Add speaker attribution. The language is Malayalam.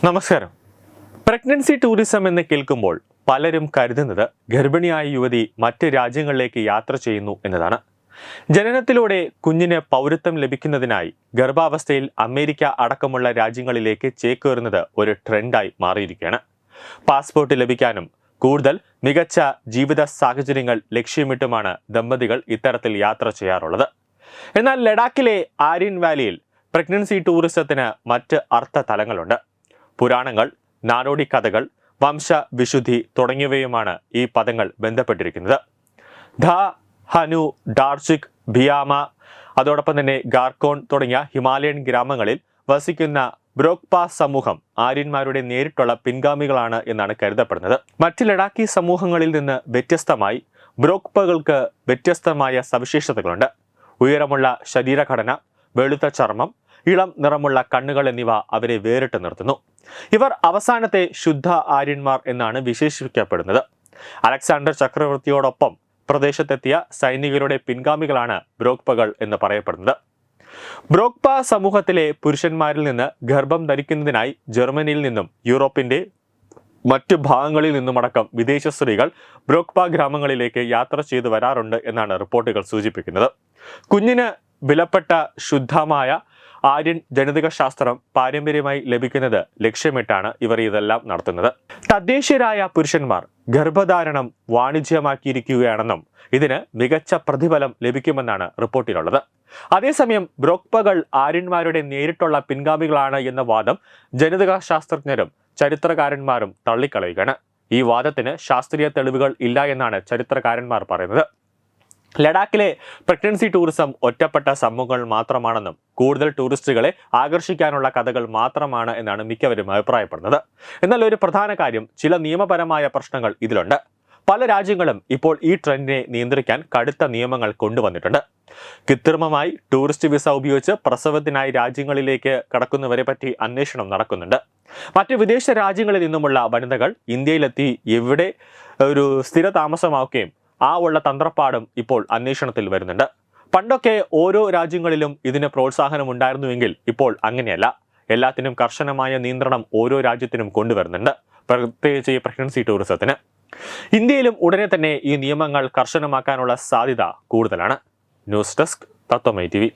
Speaker 1: നമസ്കാരം. പ്രഗ്നൻസി ടൂറിസം എന്ന് കേൾക്കുമ്പോൾ പലരും കരുതുന്നത് ഗർഭിണിയായ യുവതി മറ്റ് രാജ്യങ്ങളിലേക്ക് യാത്ര ചെയ്യുന്നു എന്നതാണ്. ജനനത്തിലൂടെ കുഞ്ഞിന് പൗരത്വം ലഭിക്കുന്നതിനായി ഗർഭാവസ്ഥയിൽ അമേരിക്ക അടക്കമുള്ള രാജ്യങ്ങളിലേക്ക് ചേക്കേറുന്നത് ഒരു ട്രെൻഡായി മാറിയിരിക്കുകയാണ്. പാസ്പോർട്ട് ലഭിക്കാനും കൂടുതൽ മികച്ച ജീവിത സാഹചര്യങ്ങൾ ലക്ഷ്യമിട്ടുമാണ് ദമ്പതികൾ ഇത്തരത്തിൽ യാത്ര ചെയ്യാറുള്ളത്. എന്നാൽ ലഡാക്കിലെ ആര്യൻ വാലിയിൽ പ്രഗ്നൻസി ടൂറിസത്തിന് മറ്റ് അർത്ഥ തലങ്ങളുണ്ട്. പുരാണങ്ങൾ, നാടോടി കഥകൾ, വംശവിശുദ്ധി തുടങ്ങിയവയുമാണ് ഈ പദങ്ങൾ ബന്ധപ്പെട്ടിരിക്കുന്നത്. ധ, ഹനു, ഡാർജിക്, ഭിയാമ, അതോടൊപ്പം തന്നെ ഗാർക്കോൺ തുടങ്ങിയ ഹിമാലയൻ ഗ്രാമങ്ങളിൽ വസിക്കുന്ന ബ്രോക്പ സമൂഹം ആര്യന്മാരുടെ നേരിട്ടുള്ള പിൻഗാമികളാണ് എന്നാണ് കരുതപ്പെടുന്നത്. മറ്റ് ലഡാക്കി സമൂഹങ്ങളിൽ നിന്ന് വ്യത്യസ്തമായി ബ്രോക്പകൾക്ക് വ്യത്യസ്തമായ സവിശേഷതകളുണ്ട്. ഉയരമുള്ള ശരീരഘടന, വെളുത്ത ചർമ്മം, ഇളം നിറമുള്ള കണ്ണുകൾ എന്നിവ അവരെ വേറിട്ട് നിർത്തുന്നു. ഇവർ അവസാനത്തെ ശുദ്ധ ആര്യന്മാർ എന്നാണ് വിശേഷിപ്പിക്കപ്പെടുന്നത്. അലക്സാണ്ടർ ചക്രവർത്തിയോടൊപ്പം പ്രദേശത്തെത്തിയ സൈനികരുടെ പിൻഗാമികളാണ് ബ്രോക്പകൾ എന്ന് പറയപ്പെടുന്നത്. ബ്രോക്പ സമൂഹത്തിലെ പുരുഷന്മാരിൽ നിന്ന് ഗർഭം ധരിക്കുന്നതിനായി ജർമ്മനിയിൽ നിന്നും യൂറോപ്പിന്റെ മറ്റു ഭാഗങ്ങളിൽ നിന്നുമടക്കം വിദേശ സ്ത്രീകൾ ബ്രോക്പ ഗ്രാമങ്ങളിലേക്ക് യാത്ര ചെയ്തു വരാറുണ്ട് എന്നാണ് റിപ്പോർട്ടുകൾ സൂചിപ്പിക്കുന്നത്. കുഞ്ഞിന് വിലപ്പെട്ട ശുദ്ധമായ ആര്യൻ ജനിതക ശാസ്ത്രം പാരമ്പര്യമായി ലഭിക്കുന്നത് ലക്ഷ്യമിട്ടാണ് ഇവർ ഇതെല്ലാം നടത്തുന്നത്. തദ്ദേശീയരായ പുരുഷന്മാർ ഗർഭധാരണം വാണിജ്യമാക്കിയിരിക്കുകയാണെന്നും ഇതിന് മികച്ച പ്രതിഫലം ലഭിക്കുമെന്നാണ് റിപ്പോർട്ടിലുള്ളത്. അതേസമയം ബ്രോക്പകൾ ആര്യന്മാരുടെ നേരിട്ടുള്ള പിൻഗാമികളാണ് എന്ന വാദം ജനിതക ശാസ്ത്രജ്ഞരും ചരിത്രകാരന്മാരും തള്ളിക്കളയുകയാണ്. ഈ വാദത്തിന് ശാസ്ത്രീയ തെളിവുകൾ ഇല്ല എന്നാണ് ചരിത്രകാരന്മാർ പറയുന്നത്. ലഡാക്കിലെ പ്രഗ്നൻസി ടൂറിസം ഒറ്റപ്പെട്ട സംഭവങ്ങൾ മാത്രമാണെന്നും കൂടുതൽ ടൂറിസ്റ്റുകളെ ആകർഷിക്കാനുള്ള കഥകൾ മാത്രമാണ് എന്നാണ് മിക്കവരും അഭിപ്രായപ്പെടുന്നത്. എന്നാൽ ഒരു പ്രധാന കാര്യം, ചില നിയമപരമായ പ്രശ്നങ്ങൾ ഇതിലുണ്ട്. പല രാജ്യങ്ങളും ഇപ്പോൾ ഈ ട്രെൻഡിനെ നിയന്ത്രിക്കാൻ കടുത്ത നിയമങ്ങൾ കൊണ്ടുവന്നിട്ടുണ്ട്. കൃത്രിമമായി ടൂറിസ്റ്റ് വിസ ഉപയോഗിച്ച് പ്രസവത്തിനായി രാജ്യങ്ങളിലേക്ക് കടക്കുന്നവരെ പറ്റി അന്വേഷണം നടക്കുന്നുണ്ട്. മറ്റ് വിദേശ രാജ്യങ്ങളിൽ നിന്നുമുള്ള വനിതകൾ ഇന്ത്യയിലെത്തി എവിടെ ഒരു സ്ഥിര താമസമാക്കുകയും ഉള്ള തന്ത്രപ്പാടും ഇപ്പോൾ അന്വേഷണത്തിൽ വരുന്നുണ്ട്. പണ്ടൊക്കെ ഓരോ രാജ്യങ്ങളിലും ഇതിന് പ്രോത്സാഹനം ഉണ്ടായിരുന്നുവെങ്കിൽ ഇപ്പോൾ അങ്ങനെയല്ല. എല്ലാത്തിനും കർശനമായ നിയന്ത്രണം ഓരോ രാജ്യത്തിനും കൊണ്ടുവരുന്നുണ്ട്, പ്രത്യേകിച്ച് ഈ പ്രഗ്നൻസി ടൂറിസത്തിന്. ഇന്ത്യയിലും ഉടനെ തന്നെ ഈ നിയമങ്ങൾ കർശനമാക്കാനുള്ള സാധ്യത കൂടുതലാണ്. ന്യൂസ് ഡെസ്ക് തത്വമൈ TV.